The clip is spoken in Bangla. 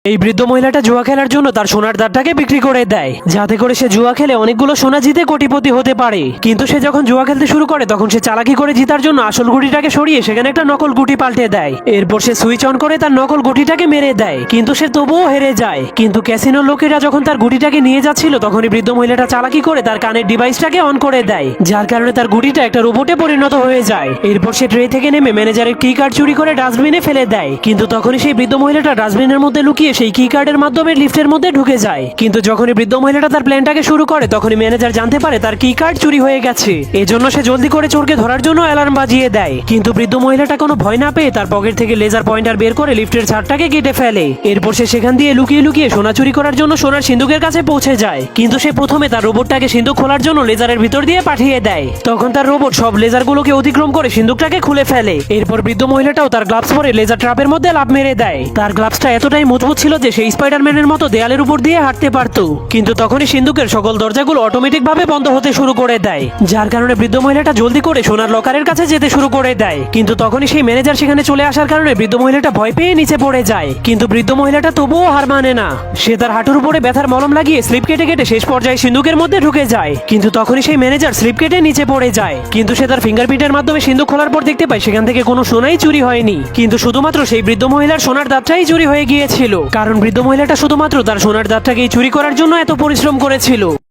এই বৃদ্ধ মহিলাটা জুয়া খেলার জন্য তার সোনার দাঁতটাকে বিক্রি করে দেয়, যাতে করে সে জুয়া খেলে অনেকগুলো সোনা জিতে কোটিপতি হতে পারে। কিন্তু সে যখন জুয়া খেলতে শুরু করে তখন সে চালাকি করে জিতার জন্য আসল গুটিটাকে সরিয়ে সেখানে একটা নকল গুটি পাল্টে দেয়। এরপর সে সুইচ অন করে তার নকল গুটিটাকে মেরে দেয়, কিন্তু সে তবুও হেরে যায়। কিন্তু ক্যাসিনোর লোকেরা যখন তার গুটিটাকে নিয়ে যাচ্ছিল তখনই বৃদ্ধ মহিলাটা চালাকি করে তার কানের ডিভাইসটাকে অন করে দেয়, যার কারণে তার গুটিটা একটা রোবটে পরিণত হয়ে যায়। এরপর সে ট্রে থেকে নেমে ম্যানেজারের কি কার্ড চুরি করে ডাস্টবিনে ফেলে দেয়। কিন্তু তখনই সেই বৃদ্ধ মহিলাটা ডাস্টবিনের মধ্যে লুকিয়ে সেই কি কার্ডের মাধ্যমে লিফটের মধ্যে ঢুকে যায়। কিন্তু যখনই বৃদ্ধ মহিলাটা তার প্ল্যানটাকে শুরু করে তখনই ম্যানেজার জানতে পারে তার কি কার্ড চুরি হয়ে গেছে। এজন্য সে জলদি করে চোরকে ধরার জন্য অ্যালার্ম বাজিয়ে দেয়। কিন্তু বৃদ্ধ মহিলাটা কোনো ভয় না পেয়ে তার পকেট থেকে লেজার পয়েন্টার বের করে লিফটের ছাদটাকে কেটে ফেলে। এরপর সে সেখান দিয়ে লুকিয়ে লুকিয়ে সোনা চুরি করার জন্য সোনার সিন্ধুকের কাছে পৌঁছে যায়। কিন্তু সে প্রথমে তার রোবটটাকে সিন্ধুক খোলার জন্য লেজারের ভিতর দিয়ে পাঠিয়ে দেয়। তখন তার রোবট সব লেজারগুলোকে অতিক্রম করে সিন্ধুকটাকে খুলে ফেলে। এরপর বৃদ্ধ মহিলাটাও তার গ্লাভস পরে লেজার ট্র্যাপের মধ্যে লাফ মেরে দেয়। তার গ্লাভসটা এতটাই মজবুত ছিল যে সেই স্পাইডারম্যানের মতো দেয়ালের উপর দিয়ে হাঁটতে পারত। কিন্তু তখনই সিন্ধুকের সকল দরজাগুলো অটোমেটিক ভাবে বন্ধ হতে শুরু করে দেয়, যার কারণে বৃদ্ধ মহিলাটা জলদি করে সোনার লকারের কাছে যেতে শুরু করে দেয়। কিন্তু তখনই সেই ম্যানেজার সেখানে চলে আসার কারণে বৃদ্ধ মহিলাটা ভয় পেয়ে নিচে পড়ে যায়। কিন্তু বৃদ্ধ মহিলাটা তবুও হার মানে না। সে তার হাঁটুর উপরে ব্যথার মলম লাগিয়ে স্লিপ কেটে কেটে শেষ পর্যায়ে সিন্ধুকের মধ্যে ঢুকে যায়। কিন্তু তখনই সেই ম্যানেজার স্লিপ কেটে নিচে পড়ে যায়। কিন্তু সে তার ফিঙ্গারপ্রিন্টের মাধ্যমে সিন্ধুক খোলার পর দেখতে পায় সেখান থেকে কোনো সোনাই চুরি হয়নি, কিন্তু শুধুমাত্র সেই বৃদ্ধ মহিলার সোনার দাঁতটাই চুরি হয়ে গিয়েছিল। কারণ বৃদ্ধ মহিলাটা শুধুমাত্র তার সোনার দাঁতটাকেই চুরি করার জন্য এত পরিশ্রম করেছিল।